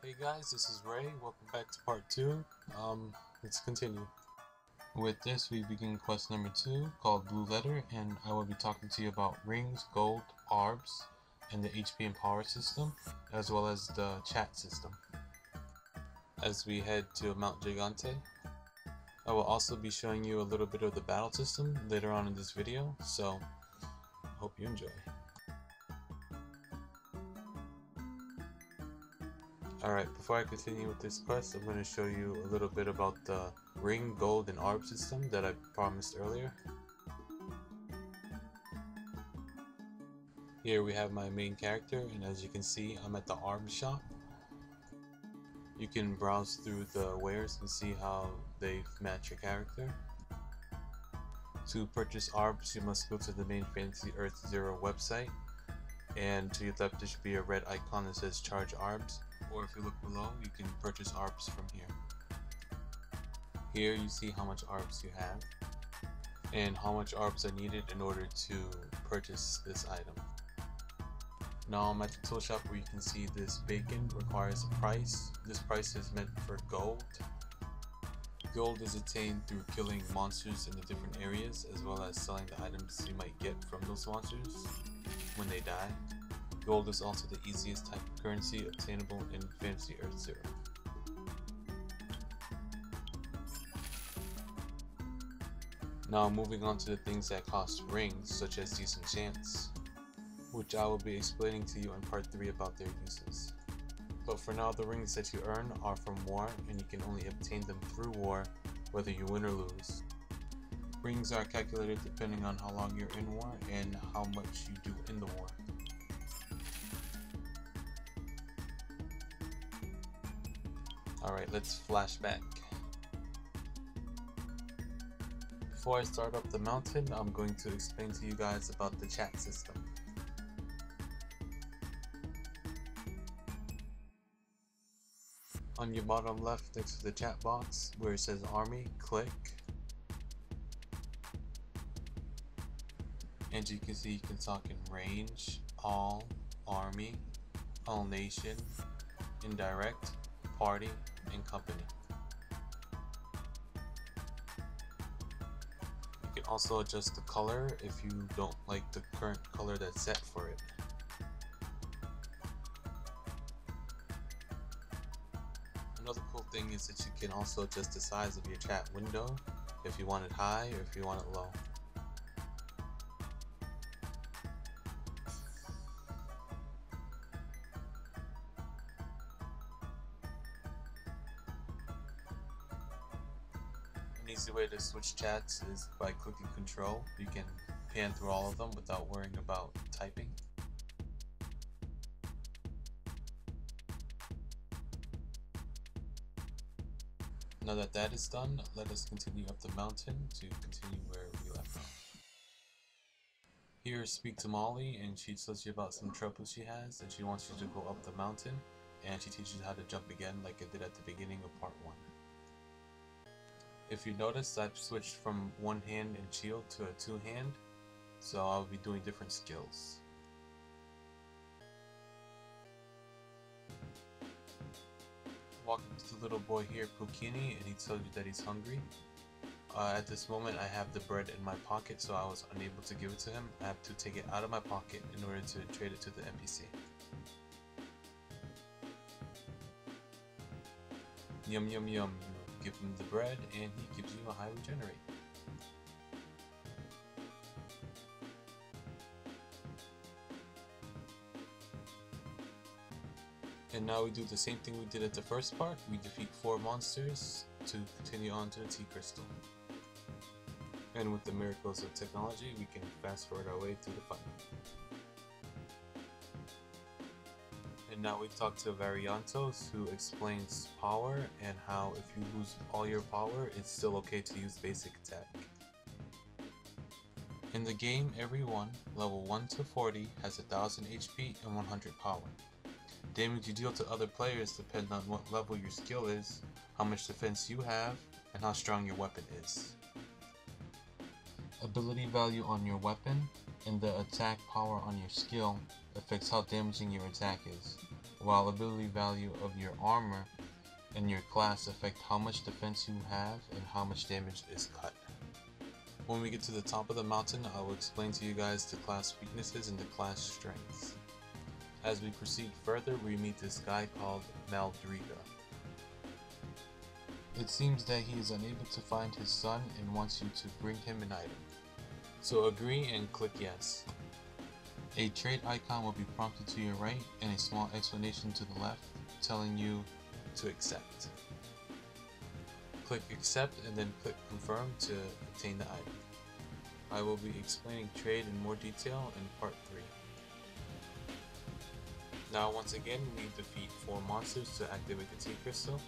Hey guys, this is Ray. Welcome back to part 2. Let's continue. With this, we begin quest number 2 called Blue Letter, and I will be talking to you about rings, gold, orbs, and the HP and power system, as well as the chat system. As we head to Mount Gigante, I will also be showing you a little bit of the battle system later on in this video, so I hope you enjoy. Alright, before I continue with this quest, I'm going to show you a little bit about the ring, gold, and orb system that I promised earlier. Here we have my main character, and as you can see, I'm at the arms shop. You can browse through the wares and see how they match your character. To purchase orbs, you must go to the main Fantasy Earth Zero website, and to your left there should be a red icon that says charge orbs. Or if you look below, you can purchase orbs from here. Here you see how much orbs you have and how much orbs are needed in order to purchase this item. Now I'm at the tool shop where you can see this bacon requires a price. This price is meant for gold. Gold is attained through killing monsters in the different areas, as well as selling the items you might get from those monsters when they die. Gold is also the easiest type of currency obtainable in Fantasy Earth Zero. Now moving on to the things that cost rings, such as these enchants, which I will be explaining to you in part 3 about their uses. But for now, the rings that you earn are from war, and you can only obtain them through war, whether you win or lose. Rings are calculated depending on how long you're in war and how much you do in the war. Alright, let's flash back. Before I start up the mountain, I'm going to explain to you guys about the chat system. On your bottom left next to the chat box where it says army, click. And you can see you can talk in range, all, army, all nation, indirect, party, and company. You can also adjust the color if you don't like the current color that's set for it. Another cool thing is that you can also adjust the size of your chat window if you want it high or if you want it low. An easy way to switch chats is by clicking Control. You can pan through all of them without worrying about typing. Now that that is done, let us continue up the mountain to continue where we left off. Here, speak to Molly, and she tells you about some troubles she has, and she wants you to go up the mountain, and she teaches you how to jump again like I did at the beginning of part 1. If you notice, I've switched from one hand and shield to a two hand, so I'll be doing different skills. Walk up to the little boy here, Pukini, and he tells you that he's hungry. At this moment I have the bread in my pocket, so I was unable to give it to him. I have to take it out of my pocket in order to trade it to the NPC. Yum yum yum. You give him the bread and he gives you a high regenerate. And now we do the same thing we did at the first part. We defeat 4 monsters to continue on to the T Crystal. And with the miracles of technology, we can fast forward our way through the fight. And now we talk to Variantos, who explains power and how if you lose all your power, it's still okay to use basic attack. In the game, everyone, level 1 to 40, has 1000 HP and 100 power. Damage you deal to other players depends on what level your skill is, how much defense you have, and how strong your weapon is. Ability value on your weapon and the attack power on your skill affects how damaging your attack is. while ability value of your armor and your class affect how much defense you have and how much damage is cut. When we get to the top of the mountain, I will explain to you guys the class weaknesses and the class strengths. As we proceed further, we meet this guy called Maldriga. It seems that he is unable to find his son and wants you to bring him an item. So agree and click yes. A trade icon will be prompted to your right and a small explanation to the left telling you to accept. Click accept and then click confirm to obtain the item. I will be explaining trade in more detail in part 3. Now once again we defeat 4 monsters to activate the T crystal.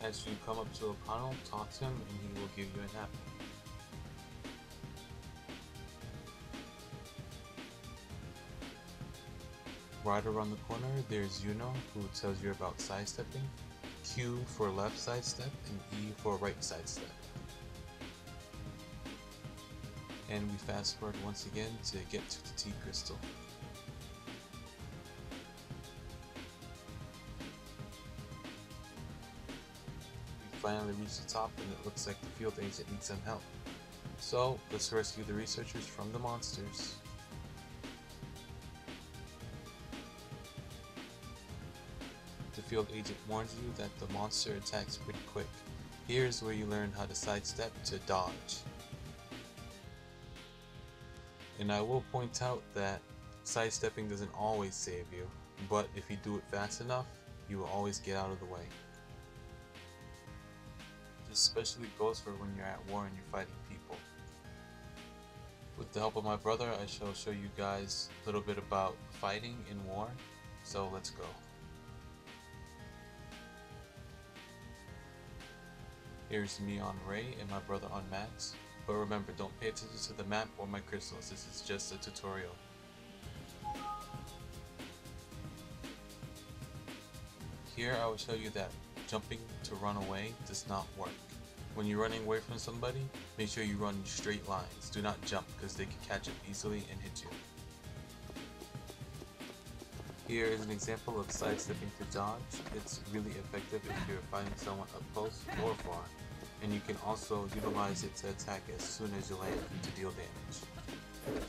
As you come up to O'Connell, talk to him and he will give you an apple. Right around the corner, there's Yuno, who tells you about sidestepping, Q for left sidestep, and E for right sidestep. And we fast forward once again to get to the T crystal. We finally reach the top and it looks like the field agent needs some help. So let's rescue the researchers from the monsters. The field agent warns you that the monster attacks pretty quick. Here's where you learn how to sidestep to dodge. And I will point out that sidestepping doesn't always save you, but if you do it fast enough, you will always get out of the way. This especially goes for when you're at war and you're fighting people. With the help of my brother, I shall show you guys a little bit about fighting in war, so let's go. Here's me on Ray and my brother on Max, but remember, don't pay attention to the map or my crystals, this is just a tutorial. Here I will show you that jumping to run away does not work. When you're running away from somebody, make sure you run in straight lines, do not jump because they can catch up easily and hit you. Here is an example of sidestepping to dodge. It's really effective if you're fighting someone up close or far, and you can also utilize it to attack as soon as you land to deal damage.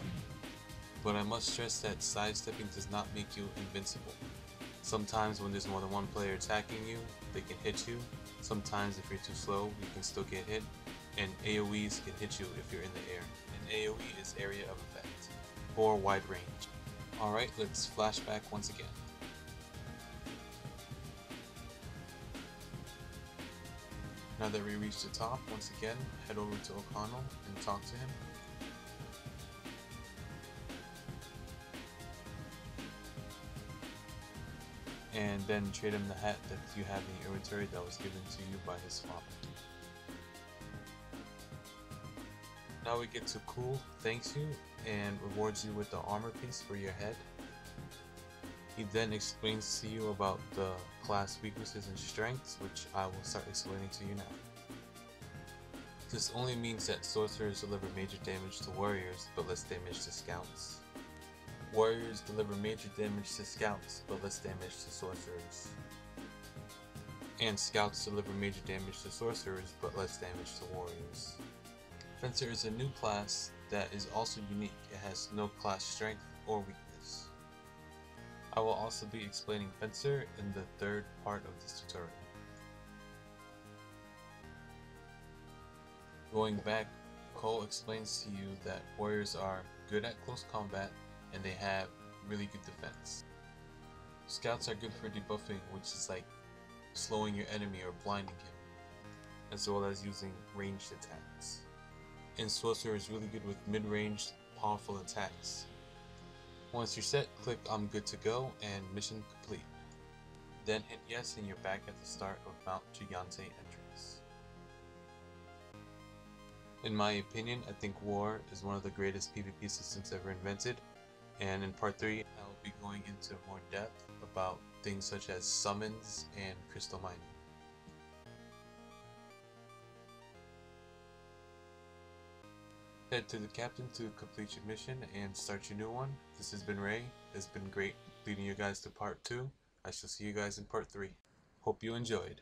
But I must stress that sidestepping does not make you invincible. Sometimes when there's more than one player attacking you, they can hit you. Sometimes if you're too slow, you can still get hit, and AoEs can hit you if you're in the air. An AoE is area of effect, or wide range. Alright, let's flash back once again. Now that we reach the top, once again, head over to O'Connell and talk to him. And then trade him the hat that you have in your inventory that was given to you by his father. Now we get to Cool thanks you and rewards you with the armor piece for your head. He then explains to you about the class weaknesses and strengths, which I will start explaining to you now. This only means that sorcerers deliver major damage to warriors, but less damage to scouts. Warriors deliver major damage to scouts, but less damage to sorcerers. And scouts deliver major damage to sorcerers, but less damage to warriors. Fencer is a new class that is also unique. It has no class strength or weakness. I will also be explaining Fencer in the third part of this tutorial. Going back, Cole explains to you that warriors are good at close combat and they have really good defense. Scouts are good for debuffing, which is like slowing your enemy or blinding him, as well as using ranged attacks. And Sorcerer is really good with mid-range, powerful attacks. Once you're set, click I'm good to go and mission complete. Then hit yes and you're back at the start of Mount Gigante entrance. In my opinion, I think War is one of the greatest PvP systems ever invented, and in part 3 I will be going into more depth about things such as summons and crystal mining. Head to the captain to complete your mission and start your new one. This has been Ray. It's been great leading you guys to part 2. I shall see you guys in part 3. Hope you enjoyed.